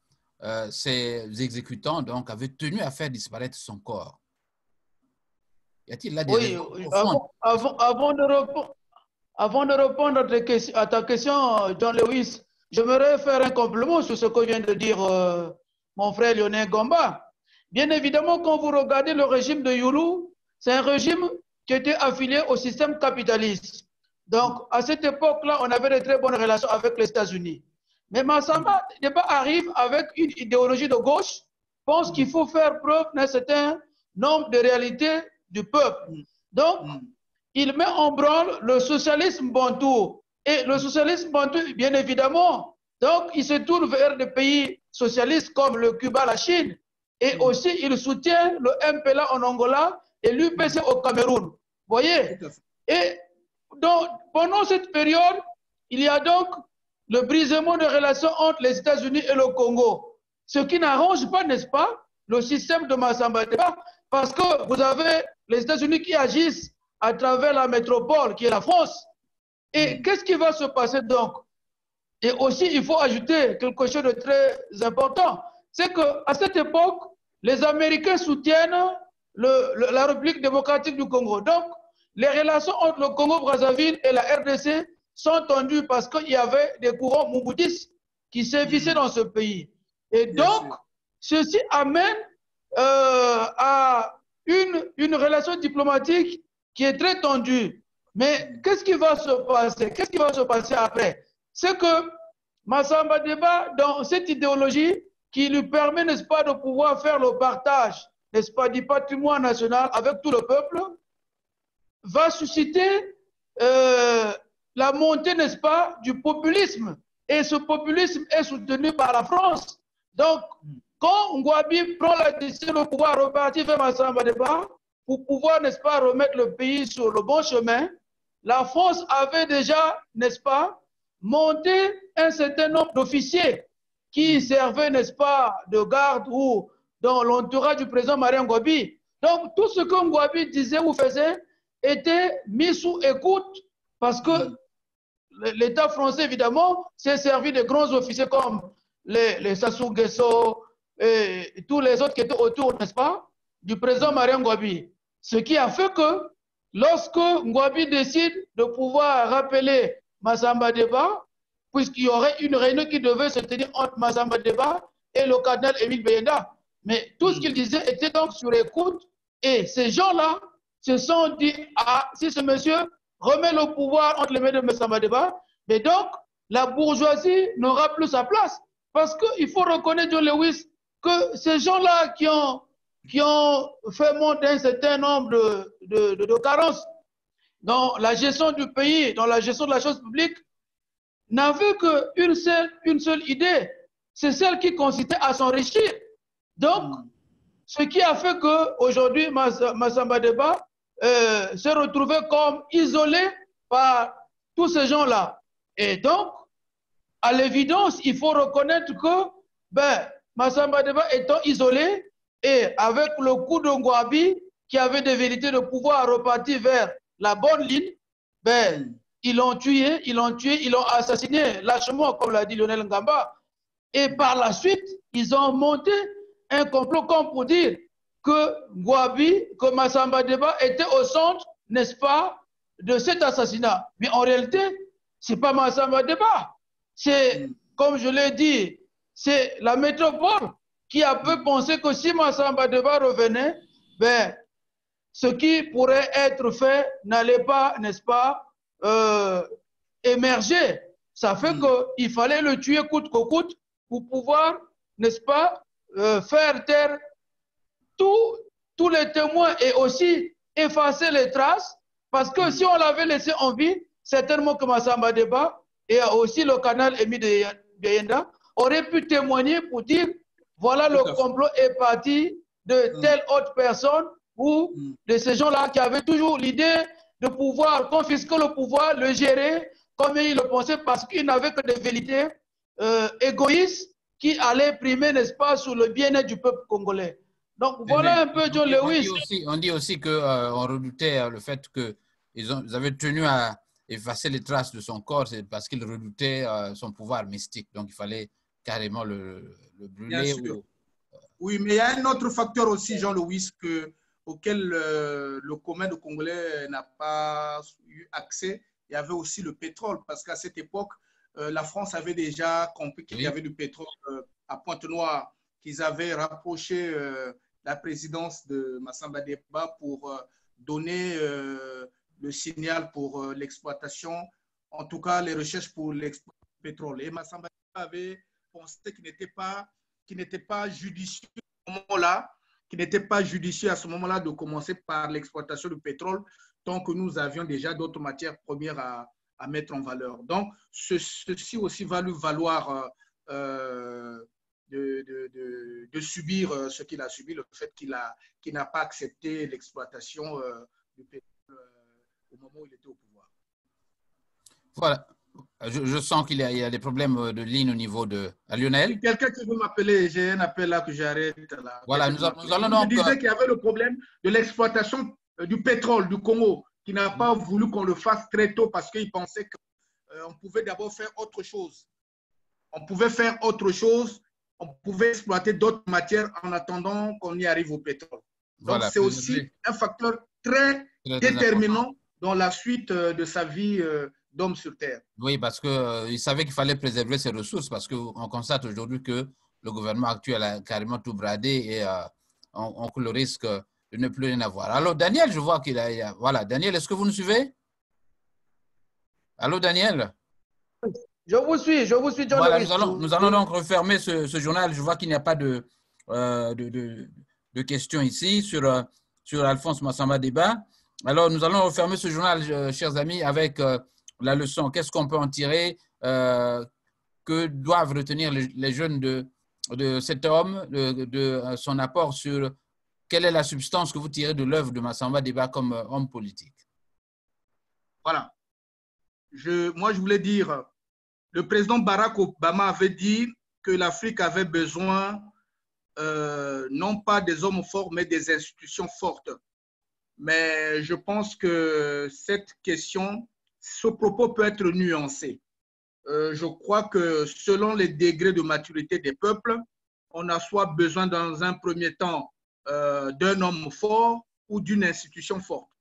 ces exécutants donc, avaient tenu à faire disparaître son corps? Y a-t-il là des raisons profondes? Avant de répondre à ta question, John Lewis, j'aimerais faire un complément sur ce que vient de dire mon frère Lionel Gomba. Bien évidemment, quand vous regardez le régime de Youlou, c'est un régime qui était affilié au système capitaliste. Donc, à cette époque-là, on avait de très bonnes relations avec les États-Unis. Mais Massamba Deba arrive avec une idéologie de gauche, pense qu'il faut faire preuve d'un certain nombre de réalités du peuple. Donc, il met en branle le socialisme bantou. Et le socialisme bantou, bien évidemment, donc il se tourne vers des pays socialistes comme le Cuba, la Chine. Et aussi, il soutient le MPLA en Angola et l'UPC au Cameroun. Vous voyez? Et donc, pendant cette période, il y a donc le brisement de relations entre les États-Unis et le Congo. Ce qui n'arrange pas, n'est-ce pas, le système de Massamba Deba, parce que vous avez les États-Unis qui agissent à travers la métropole, qui est la France. Et qu'est-ce qui va se passer donc? Et aussi, il faut ajouter quelque chose de très important. C'est qu'à cette époque, les Américains soutiennent la République démocratique du Congo. Donc, les relations entre le Congo-Brazzaville et la RDC sont tendues parce qu'il y avait des courants mouboutistes qui sévissaient dans ce pays. Et donc, ceci amène à une relation diplomatique qui est très tendue. Mais qu'est-ce qui va se passer? Qu'est-ce qui va se passer après? C'est que Massamba Deba, dans cette idéologie qui lui permet, n'est-ce pas, de pouvoir faire le partage, n'est-ce pas, du patrimoine national avec tout le peuple, va susciter la montée, n'est-ce pas, du populisme. Et ce populisme est soutenu par la France. Donc, quand Ngouabi prend la décision de pouvoir repartir vers Massamba Deba, pour pouvoir, n'est-ce pas, remettre le pays sur le bon chemin, la France avait déjà, n'est-ce pas, monté un certain nombre d'officiers qui servaient, n'est-ce pas, de garde ou dans l'entourage du président Marien Ngouabi. Donc, tout ce que Ngouabi disait ou faisait était mis sous écoute parce que l'État français, évidemment, s'est servi de grands officiers comme les Sassou Nguesso et tous les autres qui étaient autour, n'est-ce pas, du président Marien Ngouabi. Ce qui a fait que lorsque Ngouabi décide de pouvoir rappeler Massamba Deba, puisqu'il y aurait une réunion qui devait se tenir entre Massamba Deba et le cardinal Émile Beyenda. Mais tout ce qu'il disait était donc sur écoute. Et ces gens-là se sont dit, ah, si ce monsieur remet le pouvoir entre les mains de Massamba Deba, mais donc la bourgeoisie n'aura plus sa place. Parce qu'il faut reconnaître, John Lewis, que ces gens-là qui ont fait monter un certain nombre de carences dans la gestion du pays, dans la gestion de la chose publique, n'avaient qu'une seule idée, c'est celle qui consistait à s'enrichir. Donc, ce qui a fait qu'aujourd'hui, Massamba Deba s'est retrouvé comme isolé par tous ces gens-là. Et donc, à l'évidence, il faut reconnaître que Massamba Deba étant isolé et avec le coup de Ngouabi, qui avait des vérités de pouvoir repartir vers la bonne ligne, ils l'ont tué, ils l'ont assassiné lâchement, comme l'a dit Lionel Ngamba. Et par la suite, ils ont monté un complot comme pour dire que Ngouabi, que Massamba Deba était au centre, n'est-ce pas, de cet assassinat. Mais en réalité, ce n'est pas Massamba Deba. C'est, comme je l'ai dit, c'est la métropole qui a peu pensé que si Massamba Deba revenait, ce qui pourrait être fait n'allait pas, n'est-ce pas, émerger. Ça fait qu'il fallait le tuer coûte que coûte pour pouvoir, n'est-ce pas, faire taire tous les témoins et aussi effacer les traces. Parce que si on l'avait laissé en vie, certainement que Massamba Deba et aussi le canal Émile Beyenda auraient pu témoigner pour dire voilà le complot est parti de telle autre personne ou de ces gens-là qui avaient toujours l'idée de pouvoir confisquer le pouvoir, le gérer comme ils le pensaient parce qu'ils n'avaient que des vérités égoïstes qui allaient primer, n'est-ce pas, sur le bien-être du peuple congolais. Donc voilà un peu John Lewis. On dit aussi qu'on redoutait le fait qu'ils avaient tenu à effacer les traces de son corps, c'est parce qu'ils redoutaient son pouvoir mystique. Donc il fallait carrément le brûler. Oui, mais il y a un autre facteur aussi, Jean Lewis, auquel le commun de Congolais n'a pas eu accès. Il y avait aussi le pétrole, parce qu'à cette époque, la France avait déjà compris qu'il y avait du pétrole à Pointe-Noire, qu'ils avaient rapproché la présidence de Massamba Deba pour donner le signal pour l'exploitation, en tout cas les recherches pour l'exploitation du pétrole. Et Massamba Deba avait pensé qu'il n'était pas judicieux à ce moment-là, de commencer par l'exploitation du pétrole, tant que nous avions déjà d'autres matières premières à mettre en valeur. Donc, ceci aussi va lui valoir de subir ce qu'il a subi, le fait qu'il n'a pas accepté l'exploitation du pétrole au moment où il était au pouvoir. Voilà. Je sens qu'il y a des problèmes de ligne au niveau de Lionel. Quelqu'un qui veut m'appeler, j'ai un appel là que j'arrête. Voilà, nous allons donc... Je disais qu'il y avait le problème de l'exploitation du pétrole du Congo, qui n'a pas voulu qu'on le fasse très tôt parce qu'il pensait qu'on pouvait d'abord faire autre chose. On pouvait exploiter d'autres matières en attendant qu'on y arrive au pétrole. Donc, voilà, c'est aussi un facteur très déterminant dans la suite de sa vie d'homme sur Terre. Oui, parce qu'il savait qu'il fallait préserver ses ressources, parce qu'on constate aujourd'hui que le gouvernement actuel a carrément tout bradé et on court le risque de ne plus rien avoir. Alors, Daniel, je vois qu'il a... Voilà, Daniel, est-ce que vous nous suivez? Allô, Daniel? Je vous suis, John voilà, nous allons donc refermer ce journal. Je vois qu'il n'y a pas de questions ici sur Alphonse Massamba Deba. Alors, nous allons refermer ce journal, chers amis, avec la leçon. Qu'est-ce qu'on peut en tirer? Que doivent retenir les jeunes de cet homme, de son apport sur quelle est la substance que vous tirez de l'œuvre de Massamba Deba comme homme politique? Voilà. Moi, je voulais dire, le président Barack Obama avait dit que l'Afrique avait besoin non pas des hommes forts, mais des institutions fortes. Mais je pense que cette question, ce propos peut être nuancé. Je crois que selon les degrés de maturité des peuples, on a soit besoin dans un premier temps d'un homme fort ou d'une institution forte.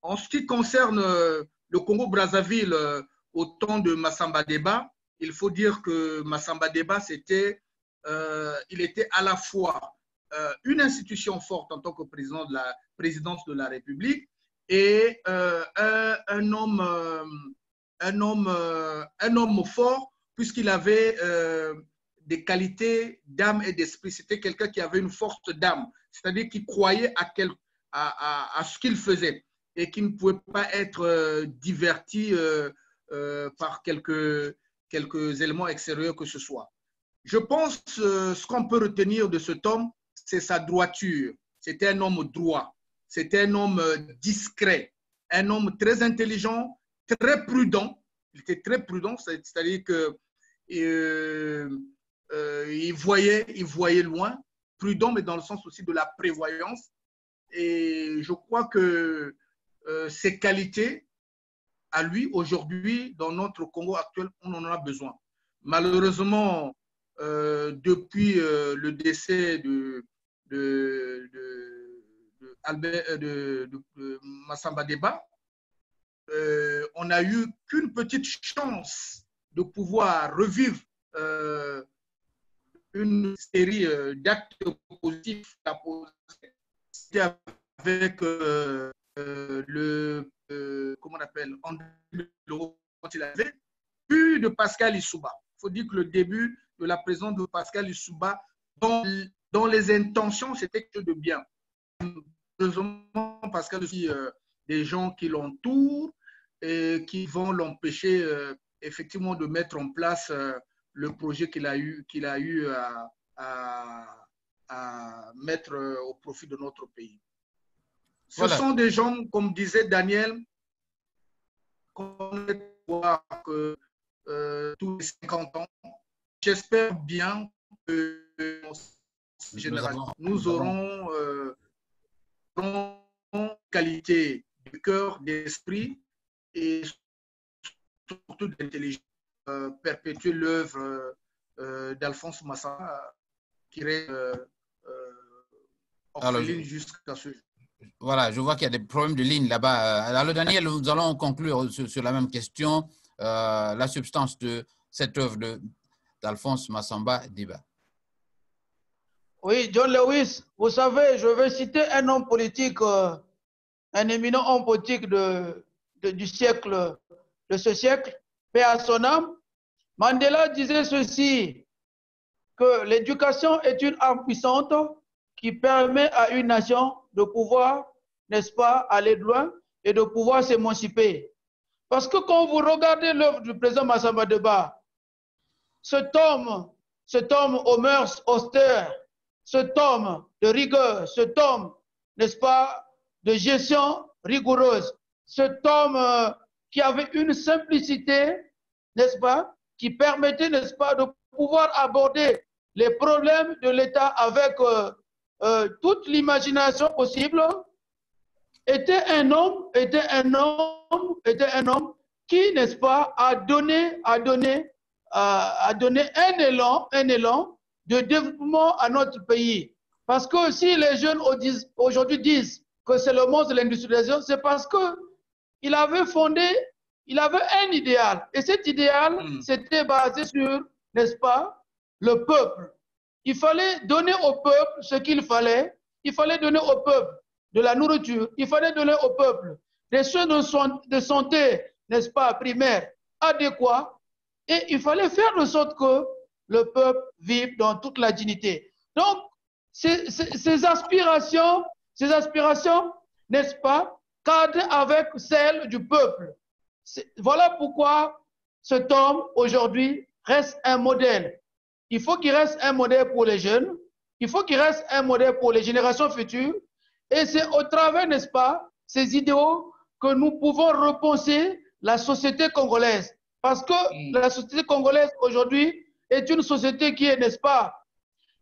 En ce qui concerne le Congo-Brazzaville au temps de Massamba Deba, il faut dire que Massamba Deba, c'était il était à la fois une institution forte en tant que président de la présidence de la République et un homme fort, puisqu'il avait des qualités d'âme et d'esprit. C'était quelqu'un qui avait une forte d'âme, c'est-à-dire qui croyait à ce qu'il faisait et qui ne pouvait pas être diverti par quelques éléments extérieurs que ce soit. Je pense ce qu'on peut retenir de cet homme, c'est sa droiture. C'était un homme droit, c'était un homme discret, un homme très intelligent, très prudent. Il était très prudent, c'est-à-dire que il voyait loin, prudent, mais dans le sens aussi de la prévoyance. Et je crois que ces qualités, à lui, aujourd'hui, dans notre Congo actuel, on en a besoin. Malheureusement, depuis le décès de Massamba Deba, on n'a eu qu'une petite chance de pouvoir revivre une série d'actes positifs avec comment on appelle, quand il avait plus de Pascal Lissouba. Il faut dire que le début de la présence de Pascal Lissouba, dans les intentions, c'était quelque chose de bien. Heureusement, Pascal aussi, des gens qui l'entourent et qui vont l'empêcher effectivement de mettre en place le projet qu'il a eu à mettre au profit de notre pays. Ce sont des gens, comme disait Daniel, qu'on va voir que tous les 50 ans, j'espère bien que nous aurons qualité de cœur, d'esprit et surtout d'intelligence, perpétuer l'œuvre d'Alphonse Massamba qui reste orpheline jusqu'à ce jour. Voilà, je vois qu'il y a des problèmes de ligne là-bas. Alors, Daniel, nous allons conclure sur la même question, la substance de cette œuvre d'Alphonse Massamba Deba. Oui, John Lewis, vous savez, je vais citer un homme politique, un éminent homme politique du siècle, de ce siècle, paix à son âme. Mandela disait ceci, que l'éducation est une arme puissante qui permet à une nation de pouvoir, n'est-ce pas, aller loin et de pouvoir s'émanciper. Parce que quand vous regardez l'œuvre du président Massamba Deba, cet homme aux mœurs austères, cet homme de rigueur, cet homme, n'est-ce pas, de gestion rigoureuse, cet homme qui avait une simplicité, n'est-ce pas, qui permettait, n'est-ce pas, de pouvoir aborder les problèmes de l'État avec toute l'imagination possible, était un homme qui, n'est-ce pas, a donné un élan de développement à notre pays. Parce que si les jeunes aujourd'hui disent que c'est le monstre de l'industrialisation, c'est parce qu'il avait un idéal. Et cet idéal, c'était basé sur, n'est-ce pas, le peuple. Il fallait donner au peuple ce qu'il fallait. Il fallait donner au peuple de la nourriture. Il fallait donner au peuple des soins de santé, n'est-ce pas, primaires, adéquats. Et il fallait faire de sorte que le peuple vive dans toute la dignité. Donc, ces aspirations, n'est-ce pas, cadrent avec celles du peuple. Voilà pourquoi cet homme, aujourd'hui, reste un modèle. Il faut qu'il reste un modèle pour les jeunes, il faut qu'il reste un modèle pour les générations futures, et c'est au travers, n'est-ce pas, ces idéaux que nous pouvons repenser la société congolaise. Parce que la société congolaise aujourd'hui est une société qui est, n'est-ce pas,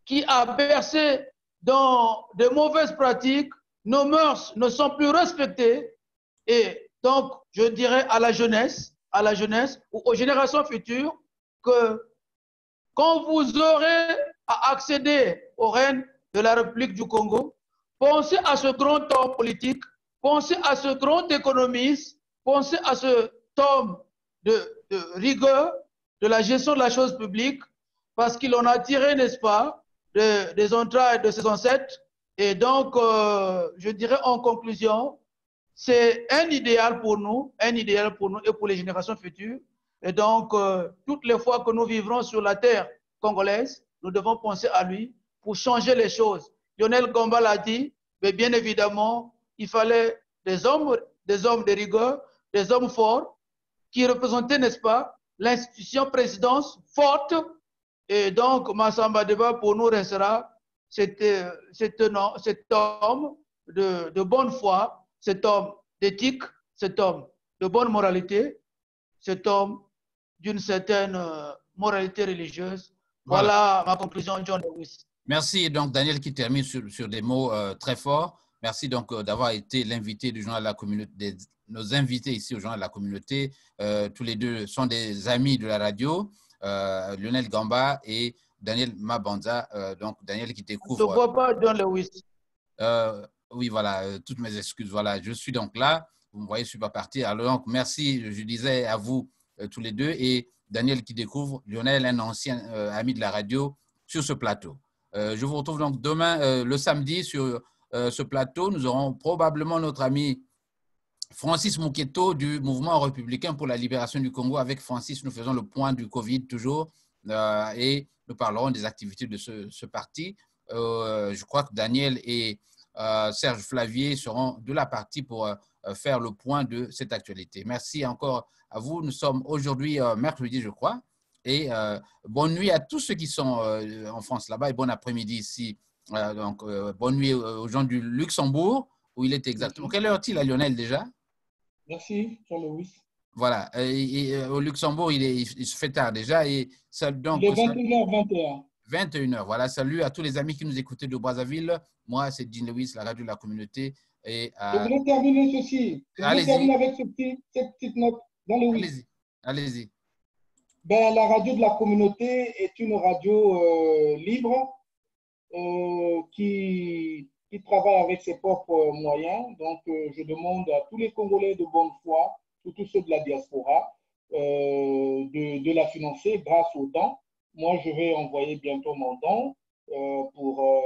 qui a bercé dans de mauvaises pratiques, nos mœurs ne sont plus respectées, et donc je dirais à la jeunesse ou aux générations futures que quand vous aurez à accéder au règne de la République du Congo, pensez à ce grand homme politique, pensez à ce grand économiste, pensez à ce homme de rigueur, de la gestion de la chose publique, parce qu'il en a tiré, n'est-ce pas, des entrailles de ses ancêtres. Et donc, je dirais en conclusion, c'est un idéal pour nous et pour les générations futures. Et donc, toutes les fois que nous vivrons sur la terre congolaise, nous devons penser à lui pour changer les choses. Lionel Gomba l'a dit, mais bien évidemment, il fallait des hommes de rigueur, des hommes forts qui représentaient, n'est-ce pas, l'institution présidence forte. Et donc, Massamba Deba, pour nous, restera cet homme de bonne foi, cet homme d'éthique, cet homme de bonne moralité, cet homme d'une certaine moralité religieuse. Voilà ma conclusion, John Lewis. Merci, donc, Daniel, qui termine sur des mots très forts. Merci donc d'avoir été l'invité du journal de la communauté, nos invités ici au journal de la communauté. Tous les deux sont des amis de la radio, Lionel Gomba et Daniel Mabanza. Donc, Daniel qui découvre… Je ne vois pas John Lewis. Oui, voilà, toutes mes excuses. Voilà, je suis donc là. Vous me voyez, je ne suis pas parti. Alors, donc, merci, je disais à vous tous les deux. Et Daniel qui découvre, Lionel, un ancien ami de la radio, sur ce plateau. Je vous retrouve donc demain, le samedi, sur ce plateau. Nous aurons probablement notre ami Francis Mouketo du Mouvement républicain pour la libération du Congo. Avec Francis, nous faisons le point du Covid toujours et nous parlerons des activités de ce parti. Je crois que Daniel et Serge Flavier seront de la partie pour faire le point de cette actualité. Merci encore à vous. Nous sommes aujourd'hui mercredi, je crois. Et bonne nuit à tous ceux qui sont en France là-bas et bon après-midi ici. Donc, bonne nuit aux gens du Luxembourg, où il est exactement. Quelle heure est-il à Lionel déjà? Merci, Jean-Louis. Voilà. Et au Luxembourg, il se fait tard déjà. Et ça, donc, il est 21h21. 21h. Voilà. Salut à tous les amis qui nous écoutaient de Brazzaville. Moi, c'est Jean Lewis, la radio de la communauté. Et, je voulais terminer ceci. Je voulais terminer avec cette petite note. Allez-y. Allez-y. Ben, la radio de la communauté est une radio libre qui travaille avec ses propres moyens. Donc, je demande à tous les Congolais de bonne foi, surtout ceux de la diaspora, de la financer grâce aux dons. Moi, je vais envoyer bientôt mon don pour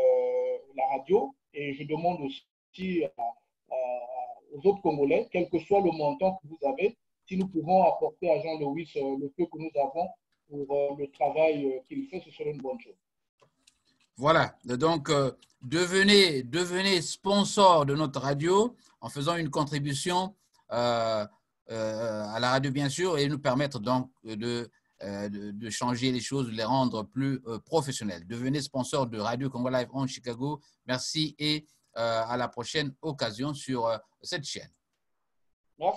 la radio et je demande aussi aux autres Congolais, quel que soit le montant que vous avez, si nous pouvons apporter à Jean-Louis le peu que nous avons pour le travail qu'il fait, ce serait une bonne chose. Voilà, donc devenez sponsor de notre radio en faisant une contribution à la radio, bien sûr, et nous permettre donc de changer les choses, de les rendre plus professionnelles. Devenez sponsor de Radio Congo Live en Chicago. Merci et à la prochaine occasion sur cette chaîne.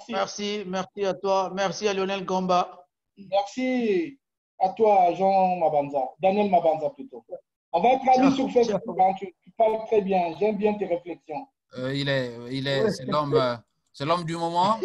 Merci. Merci à toi. Merci à Lionel Gomba. Merci à toi, Jean Mabanza. Daniel Mabanza plutôt. On va être amis sur Facebook. Hein. Tu parles très bien. J'aime bien tes réflexions. C'est l'homme du moment.